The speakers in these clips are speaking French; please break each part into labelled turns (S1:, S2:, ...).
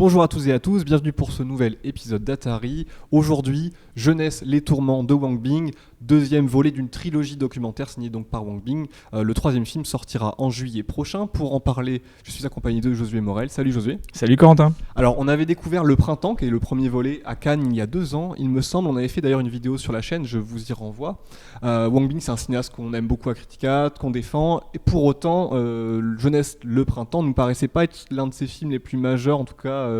S1: Bonjour à tous et à tous, bienvenue pour ce nouvel épisode d'Atari. Aujourd'hui, Jeunesse, les tourments de Wang Bing, deuxième volet d'une trilogie documentaire signée donc par Wang Bing. Le troisième film sortira en juillet prochain. Pour en parler, je suis accompagné de Josué Morel. Salut Josué.
S2: Salut Corentin.
S1: Alors, on avait découvert Le Printemps, qui est le premier volet à Cannes il y a 2 ans. Il me semble, on avait fait d'ailleurs une vidéo sur la chaîne, je vous y renvoie. Wang Bing, c'est un cinéaste qu'on aime beaucoup à Criticat, qu'on défend. Et pour autant, Jeunesse, Le Printemps ne nous paraissait pas être l'un de ses films les plus majeurs, en tout cas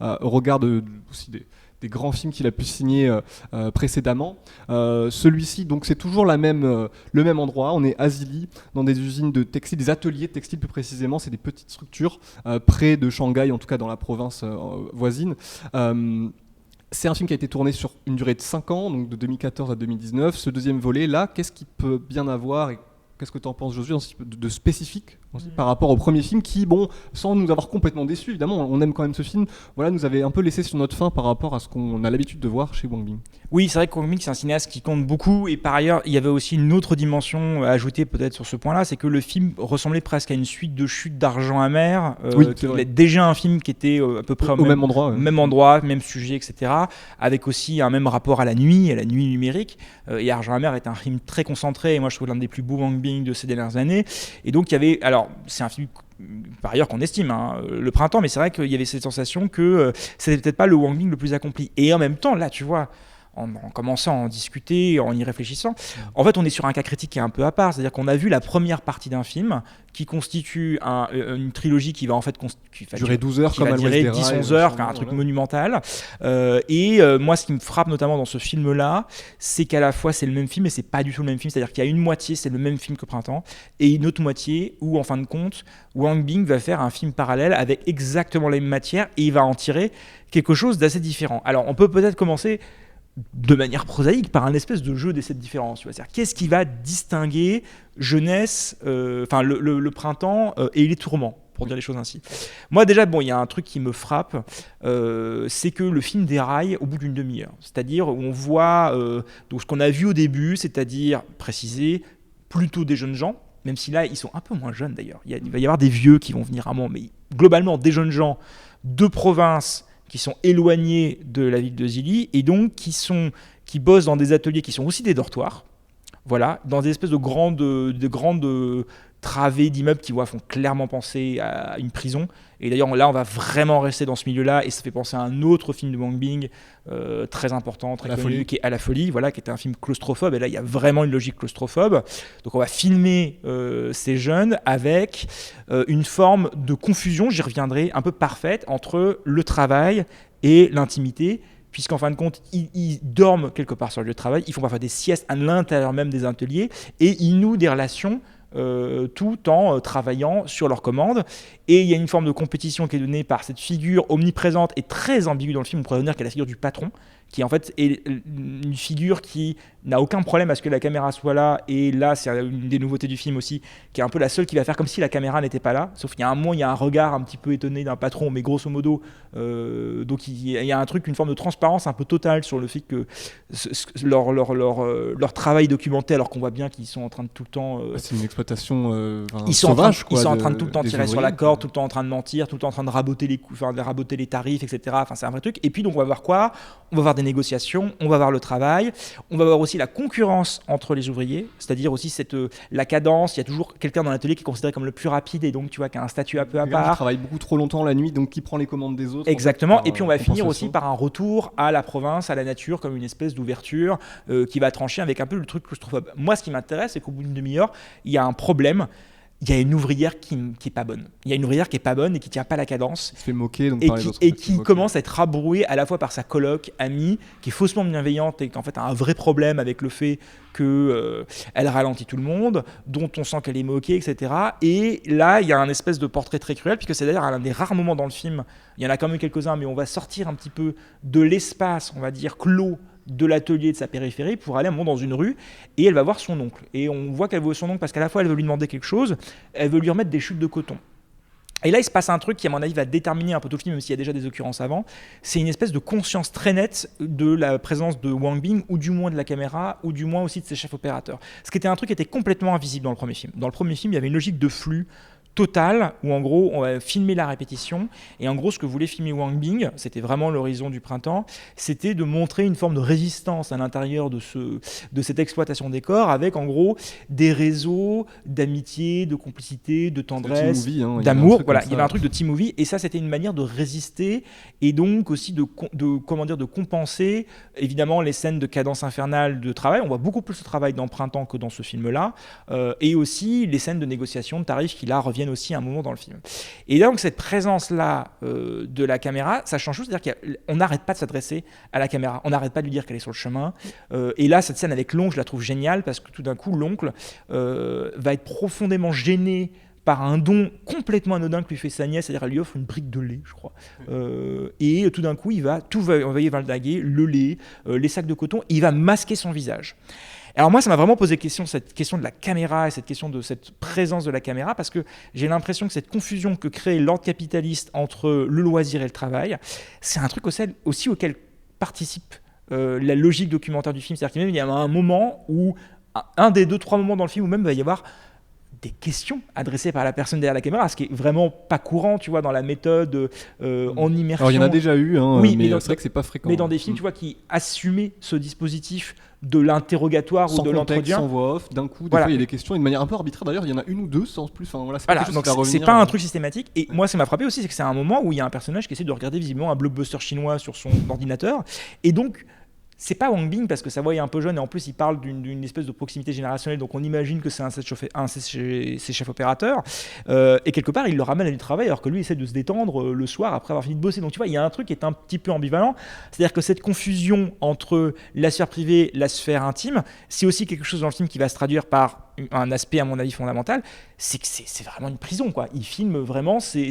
S1: au regard aussi des grands films qu'il a pu signer précédemment. Celui-ci, donc, c'est toujours le même endroit. On est à Zili, dans des usines de textiles, des ateliers de textiles plus précisément. C'est des petites structures près de Shanghai, en tout cas dans la province voisine. C'est un film qui a été tourné sur une durée de 5 ans, donc de 2014 à 2019. Ce deuxième volet, là, qu'est-ce qu'il peut bien avoir et qu'est-ce que tu en penses, Josué, de spécifique par rapport au premier film qui, bon, sans nous avoir complètement déçus, évidemment, on aime quand même ce film, voilà, nous avait un peu laissé sur notre faim par rapport à ce qu'on a l'habitude de voir chez Wang Bing.
S2: Oui, c'est vrai que Wang Bing, c'est un cinéaste qui compte beaucoup, et par ailleurs, il y avait aussi une autre dimension à ajouter peut-être sur ce point-là, c'est que le film ressemblait presque à une suite de chutes d'argent amer, qui est déjà un film qui était à peu près
S1: au même endroit,
S2: même endroit, même sujet, etc., avec aussi un même rapport à la nuit numérique, et Argent amer est un film très concentré, et moi je trouve l'un des plus beaux Wang Bing de ces dernières années, et donc il y avait, alors c'est un film par ailleurs qu'on estime, Le Printemps, mais c'est vrai qu'il y avait cette sensation que c'était peut-être pas le Wang Bing le plus accompli. Et en même temps, là, tu vois, en commençant à en discuter, en y réfléchissant, en fait, on est sur un cas critique qui est un peu à part. C'est-à-dire qu'on a vu la première partie d'un film qui constitue une trilogie qui va en fait
S1: durer 12 heures,
S2: qui
S1: comme
S2: va durer 10-11 heures,
S1: voilà,
S2: un truc monumental. Moi, ce qui me frappe notamment dans ce film-là, c'est qu'à la fois c'est le même film, mais c'est pas du tout le même film. C'est-à-dire qu'il y a une moitié, c'est le même film que Printemps, et une autre moitié où, en fin de compte, Wang Bing va faire un film parallèle avec exactement les mêmes matières et il va en tirer quelque chose d'assez différent. Alors, on peut peut-être commencer de manière prosaïque par un espèce de jeu d'essais de différence. C'est-à-dire, qu'est-ce qui va distinguer Jeunesse, le Printemps et les Tourments, pour dire les choses ainsi. Moi déjà, il y a un truc qui me frappe, c'est que le film déraille au bout d'une demi-heure. C'est-à-dire où on voit donc ce qu'on a vu au début, c'est-à-dire, préciser, plutôt des jeunes gens, même si là, ils sont un peu moins jeunes d'ailleurs. Il va y avoir des vieux qui vont venir à un moment, mais globalement, des jeunes gens de province qui sont éloignés de la ville de Zili et donc qui bossent dans des ateliers qui sont aussi des dortoirs, voilà, dans des espèces de grandes travées d'immeubles qui font clairement penser à une prison. Et d'ailleurs, là, on va vraiment rester dans ce milieu-là, et ça fait penser à un autre film de Wang Bing très important, très connu, qui est À la folie, voilà, qui était un film claustrophobe. Et là, il y a vraiment une logique claustrophobe. Donc, on va filmer ces jeunes avec une forme de confusion, j'y reviendrai, un peu parfaite entre le travail et l'intimité, puisqu'en fin de compte, ils dorment quelque part sur le lieu de travail, ils font parfois des siestes à l'intérieur même des ateliers, et ils nouent des relations tout en travaillant sur leur commande. Et il y a une forme de compétition qui est donnée par cette figure omniprésente et très ambiguë dans le film, on pourrait dire qu'elle est la figure du patron, qui en fait est une figure qui n'a aucun problème à ce que la caméra soit là, et là c'est une des nouveautés du film aussi, qui est un peu la seule qui va faire comme si la caméra n'était pas là, sauf qu'il y a un moment, il y a un regard un petit peu étonné d'un patron, mais grosso modo, donc il y a un truc, une forme de transparence un peu totale sur le fait que leur travail documenté, alors qu'on voit bien qu'ils sont en train de tout le temps...
S1: c'est une exploitation
S2: sauvage, ils sont en train de tout le temps tirer sur la corde, tout le temps en train de mentir, tout le temps en train de raboter les tarifs, etc. Enfin, c'est un vrai truc. Et puis donc on va voir quoi ? On va voir des négociations, on va voir le travail, on va voir aussi la concurrence entre les ouvriers, c'est-à-dire aussi la cadence. Il y a toujours quelqu'un dans l'atelier qui est considéré comme le plus rapide et donc tu vois qui a un statut un peu à part.
S1: Qui travaille beaucoup trop longtemps la nuit, donc qui prend les commandes des autres.
S2: Exactement. Et puis on va finir aussi par un retour à la province, à la nature, comme une espèce d'ouverture qui va trancher avec un peu le truc claustrophobe. Moi, ce qui m'intéresse, c'est qu'au bout d'une demi-heure, il y a un problème. Il y a une ouvrière qui est pas bonne. Il y a une ouvrière qui est pas bonne et qui tient pas la cadence.
S1: Qui se fait moquer donc
S2: par les autres. Et qui commence à être rabrouée à la fois par sa coloc, amie, qui est faussement bienveillante et qui en fait a un vrai problème avec le fait qu'elle ralentit tout le monde, dont on sent qu'elle est moquée, etc. Et là, il y a un espèce de portrait très cruel, puisque c'est d'ailleurs un des rares moments dans le film, il y en a quand même quelques-uns, mais on va sortir un petit peu de l'espace, on va dire, clos de l'atelier de sa périphérie pour aller un moment dans une rue, et elle va voir son oncle. Et on voit qu'elle veut son oncle parce qu'à la fois elle veut lui demander quelque chose, elle veut lui remettre des chutes de coton. Et là, il se passe un truc qui, à mon avis, va déterminer un peu tout le film, même s'il y a déjà des occurrences avant. C'est une espèce de conscience très nette de la présence de Wang Bing, ou du moins de la caméra, ou du moins aussi de ses chefs opérateurs. Ce qui était un truc qui était complètement invisible dans le premier film. Dans le premier film, il y avait une logique de flux total où en gros on va filmer la répétition et en gros ce que voulait filmer Wang Bing, c'était vraiment l'horizon du printemps, c'était de montrer une forme de résistance à l'intérieur de cette exploitation des corps avec en gros des réseaux d'amitié, de complicité, de tendresse, d'amour, voilà, il y avait un truc de teen movie et ça c'était une manière de résister et donc aussi de compenser évidemment les scènes de cadence infernale de travail, on voit beaucoup plus de travail dans Printemps que dans ce film là et aussi les scènes de négociation de tarifs qui là reviennent aussi à un moment dans le film. Et donc cette présence-là de la caméra, ça change tout, c'est-à-dire qu'on n'arrête pas de s'adresser à la caméra, on n'arrête pas de lui dire qu'elle est sur le chemin. Et là, cette scène avec l'oncle, je la trouve géniale parce que tout d'un coup, l'oncle va être profondément gêné par un don complètement anodin que lui fait sa nièce, c'est-à-dire elle lui offre une brique de lait, je crois. Et tout d'un coup, on va y valdinguer le lait, les sacs de coton, et il va masquer son visage. Alors moi, ça m'a vraiment posé question, cette question de la caméra et cette question de cette présence de la caméra, parce que j'ai l'impression que cette confusion que crée l'ordre capitaliste entre le loisir et le travail, c'est un truc aussi auquel participe la logique documentaire du film. C'est-à-dire qu'il y a un moment où, un des 2-3 moments dans le film où même il va y avoir des questions adressées par la personne derrière la caméra, ce qui est vraiment pas courant, tu vois, dans la méthode en immersion.
S1: Alors il y en a déjà eu,
S2: oui,
S1: mais c'est vrai que c'est pas fréquent.
S2: Mais dans des films, tu vois, qui assumaient ce dispositif de l'interrogatoire ou de l'entretien.
S1: Sans voix off, d'un coup, des fois il y a des questions, et de manière un peu arbitraire d'ailleurs, il y en a une ou deux sans plus. Enfin, voilà,
S2: c'est pas un truc systématique. Et moi, ça m'a frappé aussi, c'est que c'est un moment où il y a un personnage qui essaie de regarder visiblement un blockbuster chinois sur son ordinateur, et donc c'est pas Wang Bing parce que sa voix est un peu jeune et en plus il parle d'une espèce de proximité générationnelle, donc on imagine que c'est un chef opérateur et quelque part il le ramène à du travail alors que lui essaie de se détendre le soir après avoir fini de bosser. Donc tu vois, il y a un truc qui est un petit peu ambivalent, c'est-à-dire que cette confusion entre la sphère privée, la sphère intime, c'est aussi quelque chose dans le film qui va se traduire par un aspect à mon avis fondamental, c'est que c'est vraiment une prison, quoi. Il filme vraiment ces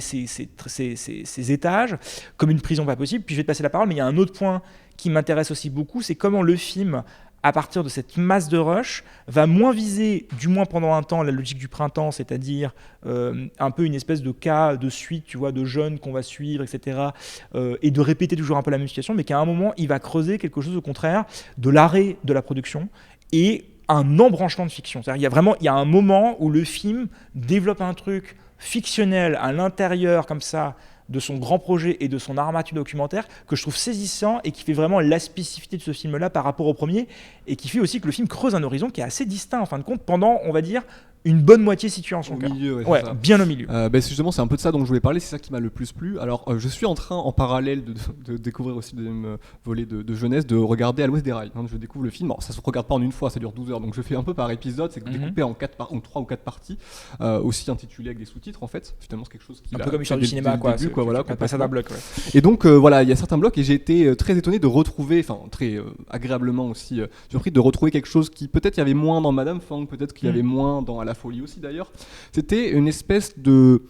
S2: étages comme une prison pas possible. Puis je vais te passer la parole, mais il y a un autre point qui m'intéresse aussi beaucoup, c'est comment le film, à partir de cette masse de rush, va moins viser, du moins pendant un temps, la logique du printemps, c'est-à-dire un peu une espèce de cas de suite, tu vois, de jeunes qu'on va suivre, etc., et de répéter toujours un peu la même situation, mais qu'à un moment, il va creuser quelque chose au contraire de l'arrêt de la production et un embranchement de fiction. C'est-à-dire, il y a un moment où le film développe un truc fictionnel à l'intérieur, comme ça, de son grand projet et de son armature documentaire que je trouve saisissant et qui fait vraiment la spécificité de ce film-là par rapport au premier et qui fait aussi que le film creuse un horizon qui est assez distinct en fin de compte pendant, on va dire, une bonne moitié située en son cœur.
S1: Milieu,
S2: ouais, bien au milieu.
S1: Justement, c'est un peu de ça dont je voulais parler, c'est ça qui m'a le plus plu. Alors, je suis en train, en parallèle de découvrir aussi le deuxième volet de jeunesse, de regarder À l'Ouest des Rails. Je découvre le film, alors ça se regarde pas en une fois, ça dure 12 heures, donc je fais un peu par épisode, c'est découpé en 3 ou 4 parties, aussi intitulé avec des sous-titres en fait. Finalement, c'est quelque chose qui
S2: un peu comme histoire du cinéma, quoi.
S1: Début, quoi, voilà,
S2: pas ça d'un bloc. Ouais.
S1: Et donc, voilà, il y a certains blocs et j'ai été très étonné de retrouver, enfin très agréablement aussi surpris de retrouver quelque chose qui peut-être il y avait moins dans Madame Fang, peut-être qu'il y avait moins dans À la folie aussi d'ailleurs. C'était une espèce de,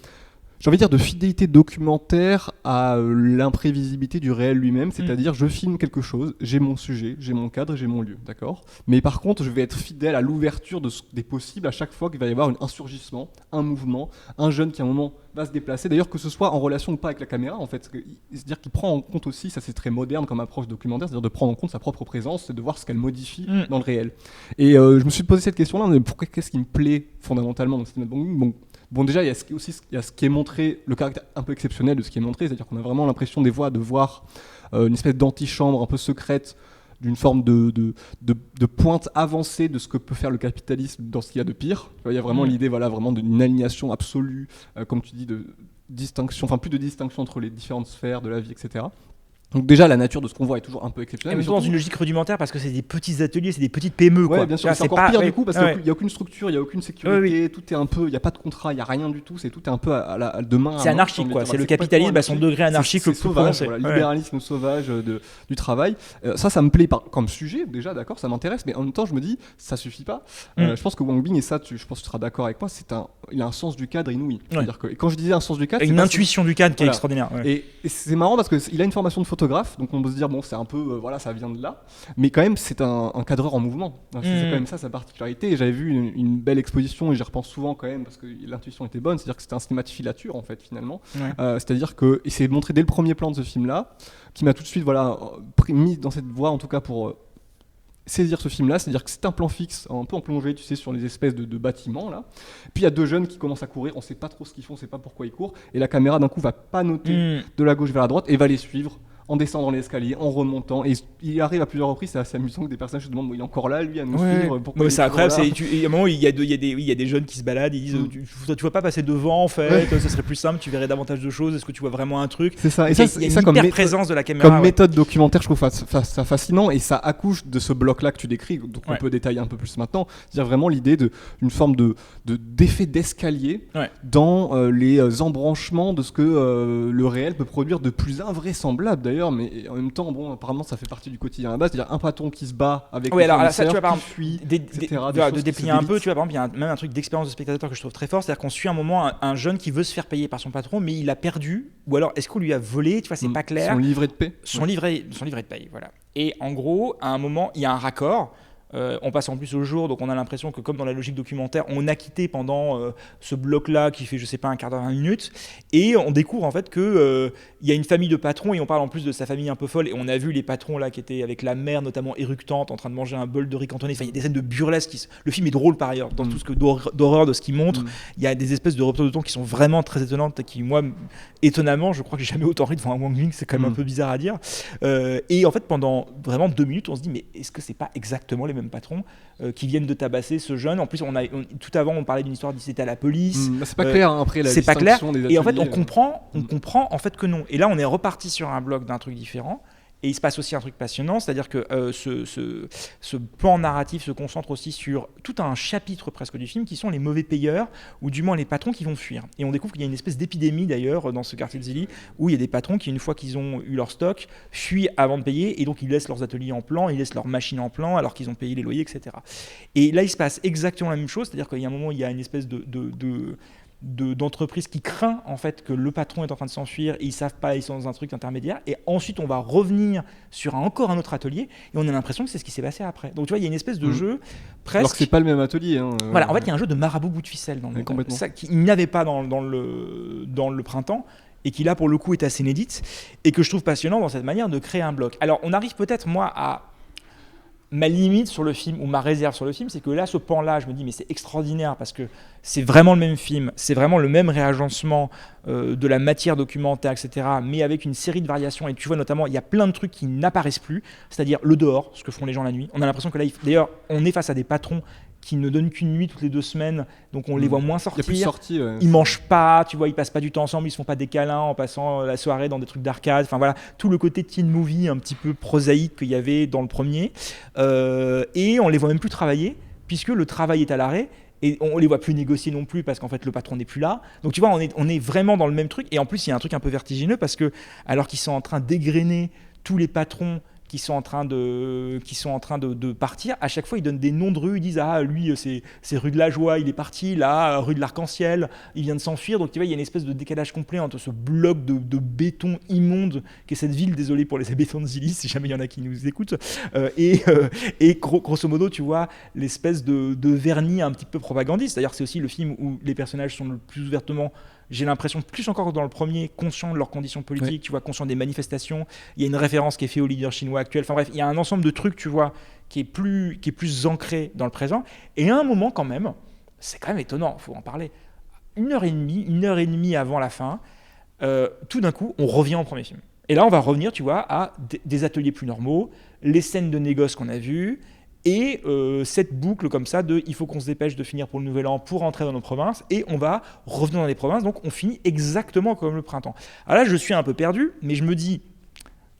S1: j'ai envie de dire, de fidélité documentaire à l'imprévisibilité du réel lui-même, c'est-à-dire je filme quelque chose, j'ai mon sujet, j'ai mon cadre, j'ai mon lieu, d'accord ? Mais par contre, je vais être fidèle à l'ouverture des possibles à chaque fois qu'il va y avoir un surgissement, un mouvement, un jeune qui à un moment va se déplacer, d'ailleurs que ce soit en relation ou pas avec la caméra en fait, c'est-à-dire qu'il prend en compte aussi, ça c'est très moderne comme approche documentaire, c'est-à-dire de prendre en compte sa propre présence et de voir ce qu'elle modifie dans le réel. Et je me suis posé cette question-là, mais pourquoi, qu'est-ce qui me plaît fondamentalement dans le cinéma de Bong Joon-ho ? Bon, déjà, il y a ce qui est montré, le caractère un peu exceptionnel de ce qui est montré, c'est-à-dire qu'on a vraiment l'impression des fois de voir une espèce d'antichambre un peu secrète, d'une forme de pointe avancée de ce que peut faire le capitalisme dans ce qu'il y a de pire. Il y a vraiment l'idée vraiment d'une alignation absolue, comme tu dis, de distinction, enfin plus de distinction entre les différentes sphères de la vie, etc. Donc déjà la nature de ce qu'on voit est toujours un peu exceptionnelle.
S2: Mais surtout dans une logique rudimentaire parce que c'est des petits ateliers, c'est des petites PME.
S1: Ouais,
S2: quoi.
S1: Bien sûr, c'est encore pire du coup parce qu'il n'y a aucune structure, il n'y a aucune sécurité, tout est un peu, il n'y a pas de contrat, il n'y a rien du tout, tout est un peu à demain.
S2: C'est anarchique quoi, c'est le capitalisme à son degré anarchique le plus
S1: sauvage, le libéralisme sauvage du travail. Ça me plaît comme sujet déjà, d'accord, ça m'intéresse, mais en même temps je me dis ça suffit pas. Je pense que Wang Bing, et ça je pense que tu seras d'accord avec moi, il a un sens du cadre inouï. C'est-à-dire que, et quand je disais un sens du cadre,
S2: une intuition du cadre qui est extraordinaire.
S1: Et c'est marrant parce qu'il a une formation de photographe, donc on peut se dire bon c'est un peu voilà ça vient de là, mais quand même c'est un cadreur en mouvement. C'est quand même ça sa particularité. Et j'avais vu une belle exposition et j'y repense souvent quand même parce que l'intuition était bonne, c'est-à-dire que c'était un cinéma de filature en fait finalement. C'est-à-dire que il s'est montré dès le premier plan de ce film-là, qui m'a tout de suite mis dans cette voie en tout cas pour saisir ce film-là, c'est-à-dire que c'est un plan fixe, un peu en plongée, tu sais, sur les espèces de bâtiments là. Puis il y a deux jeunes qui commencent à courir, on sait pas trop ce qu'ils font, on sait pas pourquoi ils courent, et la caméra d'un coup va panoter de la gauche vers la droite et va les suivre en descendant l'escalier, en remontant, et il arrive à plusieurs reprises, c'est assez amusant que des personnages se demandent, bon, il est encore là, lui, à nous suivre, pourquoi
S2: c'est incroyable, il y a un moment, il y a des jeunes qui se baladent, ils disent, tu vois pas passer devant, en fait, ça serait plus simple, tu verrais davantage de choses, est-ce que tu vois vraiment un truc?
S1: C'est ça,
S2: et ça, il y a une hyper présence de la caméra.
S1: Comme méthode documentaire, je trouve ça fascinant, et ça accouche de ce bloc-là que tu décris, donc on peut détailler un peu plus maintenant, c'est-à-dire vraiment l'idée d'une forme d'effet d'escalier dans les embranchements de ce que le réel peut produire de plus invraisemblable d'ailleurs, mais en même temps, bon, apparemment ça fait partie du quotidien à la base, c'est-à-dire un patron qui se bat avec
S2: des fournisseurs, qui
S1: fuit,
S2: etc. De déplier un peu, tu vois, par exemple, il y a même un truc d'expérience de spectateur que je trouve très fort, c'est-à-dire qu'on suit un moment un jeune qui veut se faire payer par son patron, mais il a perdu, ou alors est-ce qu'on lui a volé, tu vois, c'est pas clair.
S1: Son livret de paie.
S2: Son livret de paie, voilà. Et en gros, à un moment, il y a un raccord. On passe en plus au jour, donc on a l'impression que comme dans la logique documentaire, on a quitté pendant ce bloc-là qui fait, je sais pas, un quart d'heure, 20 minutes, et on découvre en fait que il y a une famille de patrons, et on parle en plus de sa famille un peu folle, et on a vu les patrons là qui étaient avec la mère notamment éructante, en train de manger un bol de riz cantonné. Enfin, il y a des scènes de burlesque. Le film est drôle par ailleurs, dans tout ce que d'horreur de ce qu'il montre. Il y a des espèces de ruptures de ton qui sont vraiment très étonnantes, qui moi, étonnamment, je crois que j'ai jamais autant ri devant un Wang Bing, c'est quand même un peu bizarre à dire. Et en fait, pendant vraiment 2 minutes, on se dit, mais est-ce que c'est pas exactement les mêmes patrons qui viennent de tabasser ce jeune? En plus, tout avant, on parlait d'une histoire d'identité à la police.
S1: C'est pas clair, hein, après la
S2: c'est pas clair.
S1: des ateliers,
S2: et en fait, on comprend en fait que non. Et là, on est reparti sur un bloc d'un truc différent. Et il se passe aussi un truc passionnant, c'est-à-dire que ce plan narratif se concentre aussi sur tout un chapitre presque du film qui sont les mauvais payeurs, ou du moins les patrons qui vont fuir. Et on découvre qu'il y a une espèce d'épidémie d'ailleurs dans ce quartier de Zilli, où il y a des patrons qui, une fois qu'ils ont eu leur stock, fuient avant de payer, et donc ils laissent leurs ateliers en plan, ils laissent leurs machines en plan alors qu'ils ont payé les loyers, etc. Et là, il se passe exactement la même chose, c'est-à-dire qu'il y a un moment, il y a une espèce d'entreprise qui craint en fait que le patron est en train de s'enfuir et ils savent pas, ils sont dans un truc intermédiaire, et ensuite on va revenir sur encore un autre atelier et on a l'impression que c'est ce qui s'est passé après. Donc tu vois, il y a une espèce de jeu presque,
S1: alors que c'est pas le même atelier,
S2: voilà, en fait il y a un jeu de marabout bout de ficelle dans ça qu'il n'y avait pas dans le printemps, et qui là pour le coup est assez inédite et que je trouve passionnant dans cette manière de créer un bloc. Alors on arrive peut-être moi à ma limite sur le film, ou ma réserve sur le film, c'est que là, ce pan-là, je me dis, mais c'est extraordinaire parce que c'est vraiment le même film, c'est vraiment le même réagencement de la matière documentaire, etc., mais avec une série de variations. Et tu vois, notamment, il y a plein de trucs qui n'apparaissent plus, c'est-à-dire le dehors, ce que font les gens la nuit. On a l'impression que là, d'ailleurs, on est face à des patrons qui ne donnent qu'une nuit toutes les 2 semaines, donc on les voit moins sortir.
S1: Il y a plus de sorties,
S2: ils mangent pas, tu vois, ils passent pas du temps ensemble, ils se font pas des câlins en passant la soirée dans des trucs d'arcade. Enfin voilà, tout le côté teen movie un petit peu prosaïque qu'il y avait dans le premier. Et on les voit même plus travailler, puisque le travail est à l'arrêt. Et on les voit plus négocier non plus parce qu'en fait le patron n'est plus là. Donc tu vois, on est vraiment dans le même truc. Et en plus, il y a un truc un peu vertigineux parce que alors qu'ils sont en train d'égrener tous les patrons qui sont en train de partir, à chaque fois ils donnent des noms de rues, ils disent lui c'est rue de la Joie, il est parti, là rue de l'Arc-en-Ciel, il vient de s'enfuir. Donc tu vois, il y a une espèce de décalage complet entre ce bloc de béton immonde qu'est cette ville, désolé pour les habitants de Zilli si jamais il y en a qui nous écoutent, et grosso modo tu vois l'espèce de vernis un petit peu propagandiste. D'ailleurs c'est aussi le film où les personnages sont le plus ouvertement, j'ai l'impression, plus encore que dans le premier, conscients de leurs conditions politiques, tu vois, conscients des manifestations. Il y a une référence qui est faite au leader chinois actuel. Enfin bref, il y a un ensemble de trucs, tu vois, qui est plus ancré dans le présent. Et à un moment, quand même, c'est quand même étonnant, il faut en parler. 1h30 avant la fin, tout d'un coup, on revient au premier film. Et là, on va revenir, tu vois, à des ateliers plus normaux, les scènes de négoce qu'on a vues, et cette boucle comme ça de il faut qu'on se dépêche de finir pour le nouvel an pour rentrer dans nos provinces, et on va revenir dans les provinces, donc on finit exactement comme le printemps. Alors là je suis un peu perdu, mais je me dis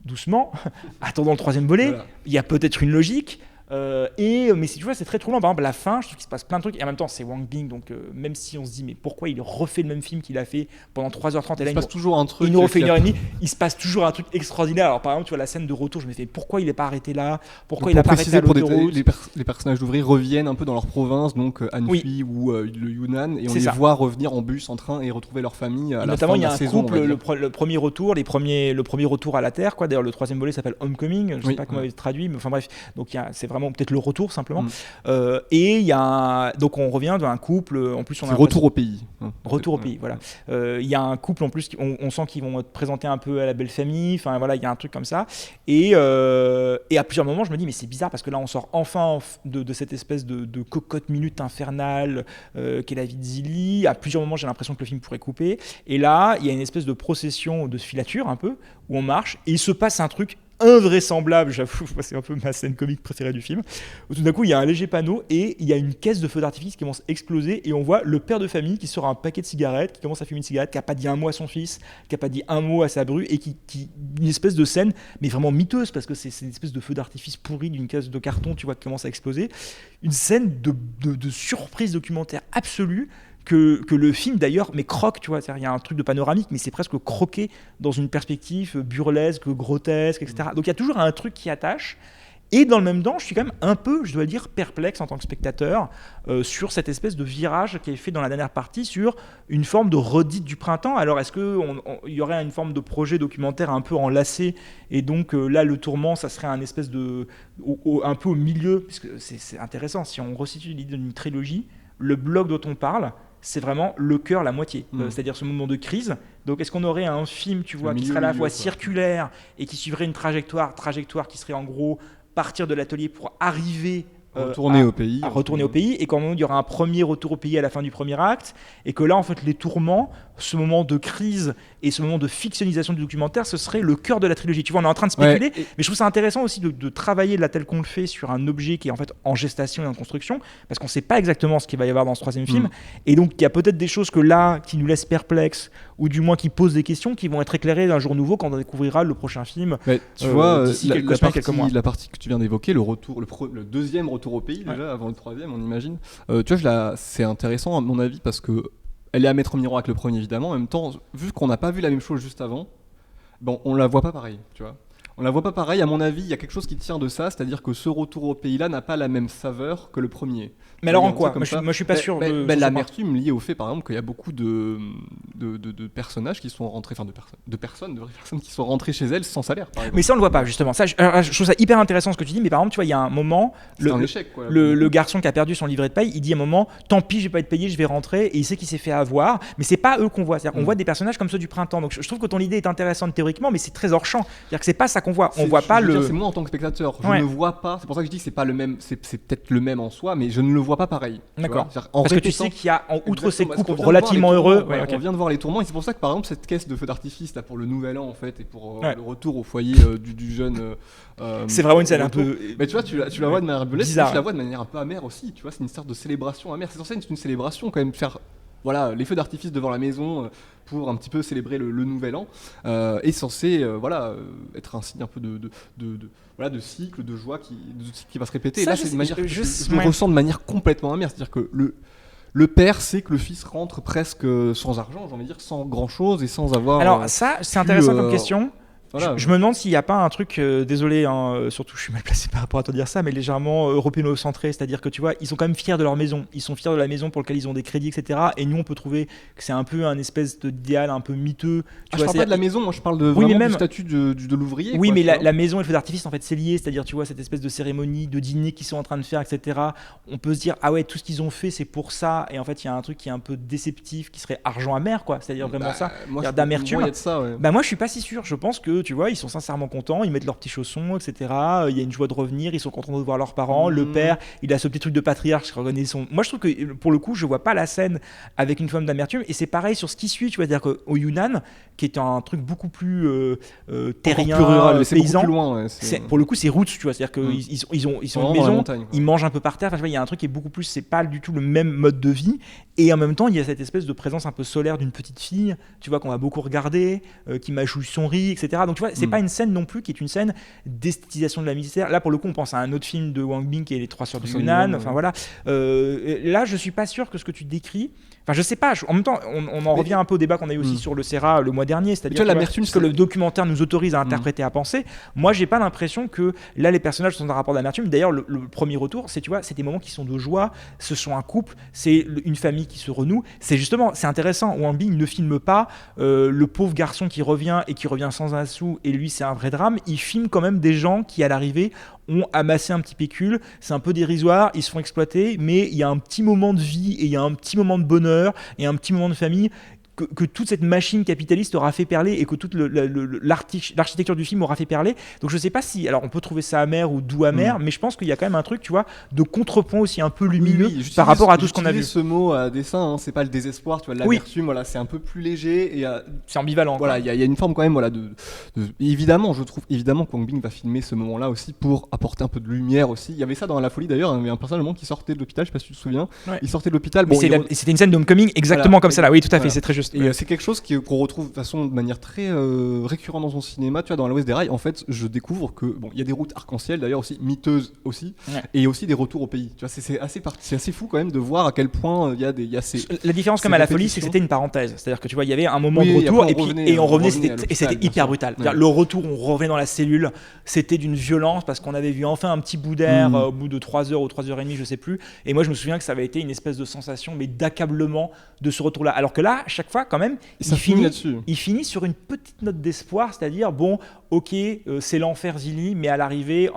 S2: doucement, attendons le 3e volet, voilà. Il y a peut-être une logique, mais si tu vois, c'est très troublant. Par exemple, la fin, je trouve qu'il se passe plein de trucs, et en même temps c'est Wang Bing, donc même si on se dit mais pourquoi il refait le même film qu'il a fait pendant 3h30, et là
S1: il se passe toujours un truc,
S2: il nous refait 1h30, il se passe toujours un truc extraordinaire. Alors par exemple, tu vois la scène de retour, je me fais pourquoi il n'est pas arrêté là, pourquoi il n'a pas arrêté à l'autoroute.
S1: Les personnages d'ouvriers reviennent un peu dans leur province, donc Anhui ou le Yunnan, et on les voit revenir en bus, en train, et retrouver leur famille à la fin de la saison.
S2: Notamment, il y a un couple, le premier retour, le premier retour à la Terre, quoi. D'ailleurs, le 3e volet s'appelle Homecoming, je ne sais pas comment il est traduit, mais enfin bref, donc c'est vraiment peut-être le retour simplement. Et il y a donc on revient d'un couple. En plus, on a
S1: retour au pays.
S2: Retour au pays, voilà. Il y a un couple en plus, on sent qu'ils vont te présenter un peu à la belle famille. Enfin voilà, il y a un truc comme ça. Et à plusieurs moments, je me dis mais c'est bizarre parce que là, on sort enfin de cette espèce de cocotte minute infernale qu'est la vie de Zilly. À plusieurs moments, j'ai l'impression que le film pourrait couper. Et là, il y a une espèce de procession de filature un peu où on marche et il se passe un truc invraisemblable, j'avoue, c'est un peu ma scène comique préférée du film, où tout d'un coup il y a un léger panneau et il y a une caisse de feu d'artifice qui commence à exploser et on voit le père de famille qui sort un paquet de cigarettes, qui commence à fumer une cigarette, qui n'a pas dit un mot à son fils, qui n'a pas dit un mot à sa bru et qui une espèce de scène, mais vraiment miteuse parce que c'est une espèce de feu d'artifice pourri d'une caisse de carton, tu vois, qui commence à exploser. Une scène de surprise documentaire absolue que le film d'ailleurs mais croque, tu vois, il y a un truc de panoramique mais c'est presque croqué dans une perspective burlesque, grotesque, etc. Donc il y a toujours un truc qui attache et dans le même temps je suis quand même un peu, je dois dire, perplexe en tant que spectateur sur cette espèce de virage qui est fait dans la dernière partie sur une forme de redite du printemps. Alors est-ce qu'il y aurait une forme de projet documentaire un peu enlacé et donc là le tourment ça serait un espèce de un peu au milieu, parce que c'est intéressant si on resitue l'idée d'une trilogie, le bloc dont on parle c'est vraiment le cœur, la moitié. C'est-à-dire ce moment de crise. Donc, est-ce qu'on aurait un film, tu vois, qui serait à la fois circulaire et qui suivrait une trajectoire qui serait en gros partir de l'atelier pour arriver
S1: retourner au pays.
S2: À retourner au pays, et quand il y aura un premier retour au pays à la fin du premier acte, et que là, en fait, les tourments, ce moment de crise et ce moment de fictionnalisation du documentaire, ce serait le cœur de la trilogie. Tu vois, on est en train de spéculer, mais je trouve ça intéressant aussi de travailler là tel qu'on le fait sur un objet qui est en fait en gestation et en construction, parce qu'on ne sait pas exactement ce qu'il va y avoir dans ce troisième film, et donc il y a peut-être des choses que là, qui nous laissent perplexes, ou du moins qui posent des questions, qui vont être éclairées d'un jour nouveau quand on découvrira le prochain film.
S1: Mais tu vois,
S2: d'ici quelques semaines, quelques mois.
S1: La partie que tu viens d'évoquer, le deuxième retour au pays, déjà, avant le troisième, on imagine. Tu vois, c'est intéressant à mon avis parce que elle est à mettre en miroir avec le premier évidemment. En même temps, vu qu'on n'a pas vu la même chose juste avant, bon, on la voit pas pareil, tu vois. On la voit pas pareil. À mon avis, il y a quelque chose qui tient de ça, c'est-à-dire que ce retour au pays-là n'a pas la même saveur que le premier.
S2: Mais alors en quoi ? Moi, je suis pas sûr.
S1: L'amertume liée au fait, par exemple, qu'il y a beaucoup de personnages qui sont rentrés, enfin de vraies personnes qui sont rentrées chez elles sans salaire. Par exemple.
S2: Mais ça, on le voit pas justement. Ça, je trouve ça hyper intéressant ce que tu dis. Mais par exemple, tu vois, il y a un moment, le garçon qui a perdu son livret de paye, il dit à un moment, tant pis, je vais pas être payé, je vais rentrer. Et il sait qu'il s'est fait avoir. Mais c'est pas eux qu'on voit. On voit des personnages comme ceux du printemps. Donc je trouve que ton idée est intéressante théoriquement, mais c'est très hors champ. C'est-à-dire que c'est pas ça qu'on voit. On voit pas le.
S1: C'est moi en tant que spectateur, je ne vois pas. C'est pour ça que je dis que c'est pas le même. C'est peut-être le même en soi, mais je ne le vois pas pareil.
S2: D'accord. Parce que tu sais qu'il y a, outre ces couples relativement heureux,
S1: on vient de voir les tourments, et c'est pour ça que par exemple cette caisse de feu d'artifice là pour le nouvel an en fait et pour le retour au foyer du jeune.
S2: C'est vraiment une scène un peu.
S1: Mais tu vois, tu la vois de manière
S2: bizarre.
S1: Tu la vois de manière un peu amère aussi. Tu vois, c'est une sorte de célébration amère. C'est censé être une célébration quand même, faire voilà les feux d'artifice devant la maison pour un petit peu célébrer le nouvel an, est censé être un signe un peu de cycle, de joie qui va se répéter. Ça, et là, c'est une manière je le ressens de manière complètement amère, c'est-à-dire que le père sait que le fils rentre presque sans argent, j'ai envie de dire, sans grand-chose et sans avoir.
S2: Alors ça, c'est intéressant comme question. Voilà, je me demande s'il n'y a pas un truc, désolé, surtout je suis mal placé par rapport à te dire ça, mais légèrement européano-centré, c'est-à-dire que tu vois, ils sont quand même fiers de leur maison, ils sont fiers de la maison pour laquelle ils ont des crédits, etc. Et nous, on peut trouver que c'est un peu un espèce d'idéal un peu miteux.
S1: Je parle pas de la maison, moi je parle vraiment du statut de l'ouvrier.
S2: Oui, mais la maison et le feu d'artifice, en fait, c'est lié, c'est-à-dire, tu vois, cette espèce de cérémonie, de dîner qu'ils sont en train de faire, etc. On peut se dire, ah ouais, tout ce qu'ils ont fait, c'est pour ça, et en fait, il y a un truc qui est un peu déceptif, qui serait argent amer, quoi, c'est-à-dire vraiment ça, d'amertume. Moi, je suis pas si sûr, je pense que, tu vois, ils sont sincèrement contents, ils mettent leurs petits chaussons, etc. Il y a une joie de revenir, ils sont contents de voir leurs parents. Le père, il a ce petit truc de patriarche qui reconnaît son. Moi, je trouve que pour le coup, je vois pas la scène avec une forme d'amertume. Et c'est pareil sur ce qui suit, tu vois, c'est-à-dire qu'au Yunnan, qui est un truc beaucoup plus terrien,
S1: plus rural,
S2: paysan.
S1: Plus loin,
S2: pour le coup, c'est roots, tu vois, c'est-à-dire qu'ils sont une maison, ils mangent un peu par terre. Enfin, tu vois, il y a un truc qui est beaucoup plus. C'est pas du tout le même mode de vie. Et en même temps, il y a cette espèce de présence un peu solaire d'une petite fille, tu vois, qu'on va beaucoup regarder, qui mâchouille son riz, etc. Donc, tu vois, c'est pas une scène non plus qui est une scène d'esthétisation de la misère. Là, pour le coup, on pense à un autre film de Wang Bing qui est Les Trois Sœurs du Yunnan. Enfin voilà. Là, je suis pas sûr que ce que tu décris. Enfin, je sais pas. En même temps, on en revient un peu au débat qu'on a eu aussi sur le Serra le mois dernier, c'est-à-dire ce que le documentaire nous autorise à interpréter, à penser. Moi, j'ai pas l'impression que là, les personnages sont dans un rapport d'amertume. D'ailleurs, le premier retour, c'est, tu vois, c'est des moments qui sont de joie. Ce sont un couple, c'est une famille qui se renoue. C'est justement, c'est intéressant. Wang Bing ne filme pas le pauvre garçon qui revient et qui revient sans un sou sous et lui c'est un vrai drame, il filme quand même des gens qui à l'arrivée ont amassé un petit pécule, c'est un peu dérisoire, ils se font exploiter, mais il y a un petit moment de vie et il y a un petit moment de bonheur et un petit moment de famille que toute cette machine capitaliste aura fait perler et que toute l'architecture du film aura fait perler. Donc je sais pas si, alors on peut trouver ça amer ou doux amer, mais je pense qu'il y a quand même un truc, tu vois, de contrepoint aussi un peu lumineux par rapport à tout ce qu'on a vu.
S1: Ce mot à dessin, hein, c'est pas le désespoir, tu vois, l'amertume, voilà, c'est un peu plus léger et
S2: c'est ambivalent.
S1: Voilà, il y a une forme quand même, voilà, évidemment, je trouve évidemment que Wang Bing va filmer ce moment-là aussi pour apporter un peu de lumière aussi. Il y avait ça dans La Folie d'ailleurs, il y avait un personnage qui sortait de l'hôpital, je sais pas si tu te souviens, il sortait de l'hôpital.
S2: Bon, c'était une scène d'Homecoming exactement comme ça là, oui, tout à fait, c'est très juste.
S1: Et c'est quelque chose qu'on retrouve de façon de manière très récurrente dans son cinéma, tu vois, dans l'Ouest des Rails. En fait, je découvre que il y a des routes arc-en-ciel d'ailleurs aussi miteuses aussi, et aussi des retours au pays. Tu vois, c'est assez fou quand même de voir à quel point il y a ces.
S2: La différence comme à La Folie, c'est que c'était une parenthèse, c'est-à-dire que tu vois, il y avait un moment de retour et on revenait, c'était hyper brutal. Le retour, on revenait dans la cellule, c'était d'une violence parce qu'on avait vu enfin un petit bout d'air au bout de 3 heures ou 3h30, je sais plus. Et moi, je me souviens que ça avait été une espèce de sensation, mais d'accablement de ce retour-là. Alors que là, à chaque fois, quand même, il finit sur une petite note d'espoir, c'est-à-dire bon, ok, c'est l'enfer Zilli, mais à l'arrivée.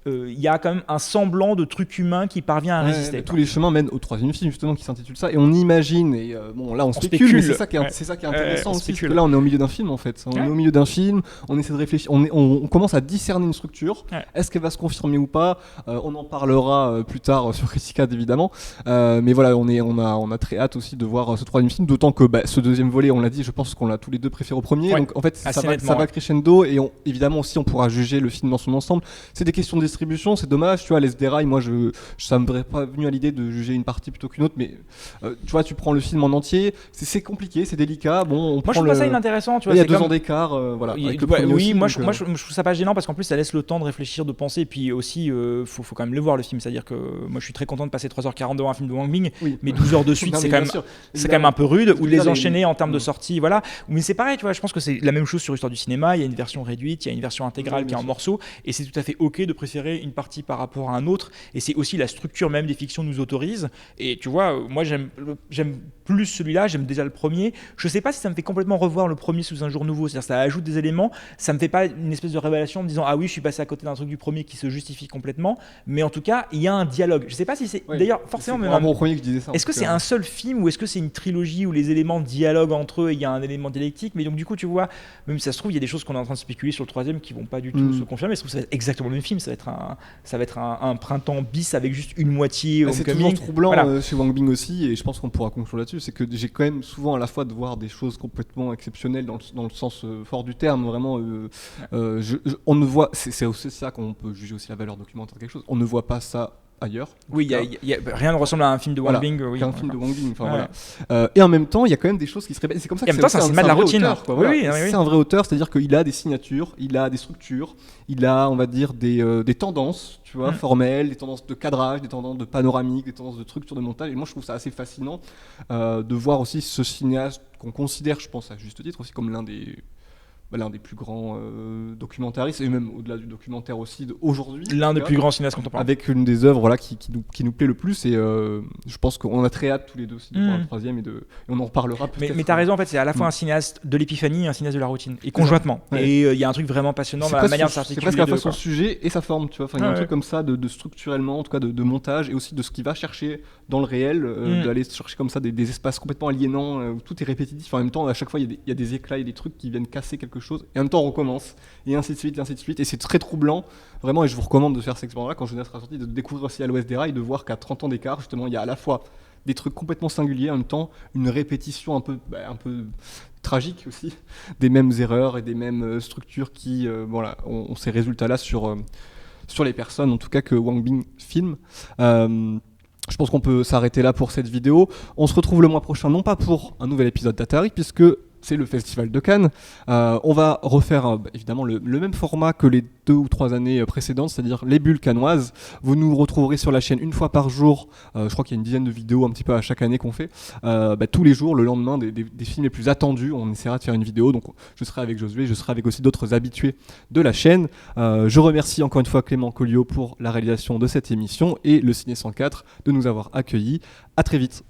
S2: Il y a quand même un semblant de truc humain qui parvient à résister.
S1: Tous les chemins mènent au troisième film justement qui s'intitule ça, et on imagine, et là on spécule, mais c'est ça qui est intéressant aussi, parce que là on est au milieu d'un film en fait, on est au milieu d'un film, on essaie de réfléchir, on commence à discerner une structure, est-ce qu'elle va se confirmer ou pas, on en parlera plus tard sur Criticade évidemment, mais voilà, on a très hâte aussi de voir ce troisième film, d'autant que ce deuxième volet, on l'a dit, je pense qu'on l'a tous les deux préféré au premier, donc en fait ça va crescendo, et évidemment aussi on pourra juger le film dans son ensemble. C'est des questions de distribution, c'est dommage, tu vois, Les Dérailles, moi ça me serait pas venu à l'idée de juger une partie plutôt qu'une autre, mais tu vois, tu prends le film en entier, c'est compliqué, c'est délicat. Bon,
S2: moi je trouve pas ça inintéressant, tu vois.
S1: Il y a 2 ans d'écart, voilà.
S2: Moi je trouve ça pas gênant parce qu'en plus ça laisse le temps de réfléchir, de penser, et puis aussi faut quand même le voir le film, c'est-à-dire que moi je suis très content de passer 3h40 devant un film de Wang Bing, mais 12 heures de suite c'est quand même un peu rude, ou les enchaîner en termes de sortie, voilà. Mais c'est pareil, tu vois, je pense que c'est la même chose sur Histoire du cinéma, il y a une version réduite, il y a une version intégrale qui est en morceaux, et c'est tout à fait ok de préférer une partie par rapport à un autre, et c'est aussi la structure même des fictions nous autorise. Et tu vois, moi j'aime plus celui-là, j'aime déjà le premier. Je sais pas si ça me fait complètement revoir le premier sous un jour nouveau, c'est-à-dire ça ajoute des éléments, ça me fait pas une espèce de révélation en me disant ah oui je suis passé à côté d'un truc du premier qui se justifie complètement, mais en tout cas il y a un dialogue. Je sais pas si c'est d'ailleurs forcément même
S1: au premier que je disais ça.
S2: Est-ce que c'est un seul film ou est-ce que c'est une trilogie où les éléments dialoguent entre eux et il y a un élément dialectique, mais donc du coup tu vois, même si ça se trouve il y a des choses qu'on est en train de spéculer sur le troisième qui vont pas du tout se confirmer. Je trouve que ça va être exactement le même film, ça va être un printemps bis avec juste une moitié.
S1: C'est toujours troublant chez Wang Bing aussi, et je pense qu'on pourra conclure là-dessus, c'est que j'ai quand même souvent à la fois de voir des choses complètement exceptionnelles dans le sens fort du terme, vraiment on ne voit, c'est aussi ça qu'on peut juger aussi la valeur documentaire de quelque chose, on ne voit pas ça ailleurs.
S2: Oui, rien ne ressemble à un film de Wang Bing.
S1: Qu'un film de Wang Bing. Et en même temps, il y a quand même des choses qui se répètent. C'est comme ça que
S2: c'est un cinéma de la routine.
S1: C'est un vrai auteur, c'est-à-dire qu'il a des signatures, il a des structures, il a, on va dire, des tendances, tu vois, formelles, des tendances de cadrage, des tendances de panoramique, des tendances de structure de montage. Et moi, je trouve ça assez fascinant de voir aussi ce cinéaste qu'on considère, je pense à juste titre, aussi comme l'un des plus grands documentaristes, et même au-delà du documentaire aussi aujourd'hui.
S2: L'un des plus grands cinéastes contemporains.
S1: Avec une des œuvres qui nous plaît le plus, et je pense qu'on a très hâte tous les deux aussi de voir le troisième, et on en reparlera peut-être.
S2: Mais t'as raison, en fait, c'est à la fois un cinéaste de l'épiphanie et un cinéaste de la routine, et conjointement. Et il y a un truc vraiment passionnant dans la manière de s'articuler.
S1: C'est presque à la fois son sujet et sa forme, tu vois. Il y a un truc comme ça de structurellement, en tout cas de montage, et aussi de ce qu'il va chercher dans le réel, d'aller chercher comme ça des espaces complètement aliénants, où tout est répétitif. En même temps, à chaque fois, il y a des éclats et des trucs qui viennent casser quelque chose, et en même temps on recommence, et ainsi de suite, et c'est très troublant vraiment, et je vous recommande de faire cette expérience là quand Jeunesse sera sortie, de découvrir aussi à l'Ouest des Rails, de voir qu'à 30 ans d'écart justement il y a à la fois des trucs complètement singuliers, en même temps une répétition un peu tragique aussi des mêmes erreurs et des mêmes structures qui ont ces résultats là sur les personnes en tout cas que Wang Bing filme. Je pense qu'on peut s'arrêter là pour cette vidéo. On se retrouve le mois prochain, non pas pour un nouvel épisode d'Atari, puisque c'est le Festival de Cannes. On va refaire évidemment le même format que les 2 ou 3 années précédentes, c'est-à-dire les bulles cannoises. Vous nous retrouverez sur la chaîne une fois par jour. Je crois qu'il y a une dizaine de vidéos un petit peu à chaque année qu'on fait. Tous les jours, le lendemain des films les plus attendus, on essaiera de faire une vidéo. Donc je serai avec Josué, je serai avec aussi d'autres habitués de la chaîne. Je remercie encore une fois Clément Colliot pour la réalisation de cette émission et le Ciné 104 de nous avoir accueillis. À très vite.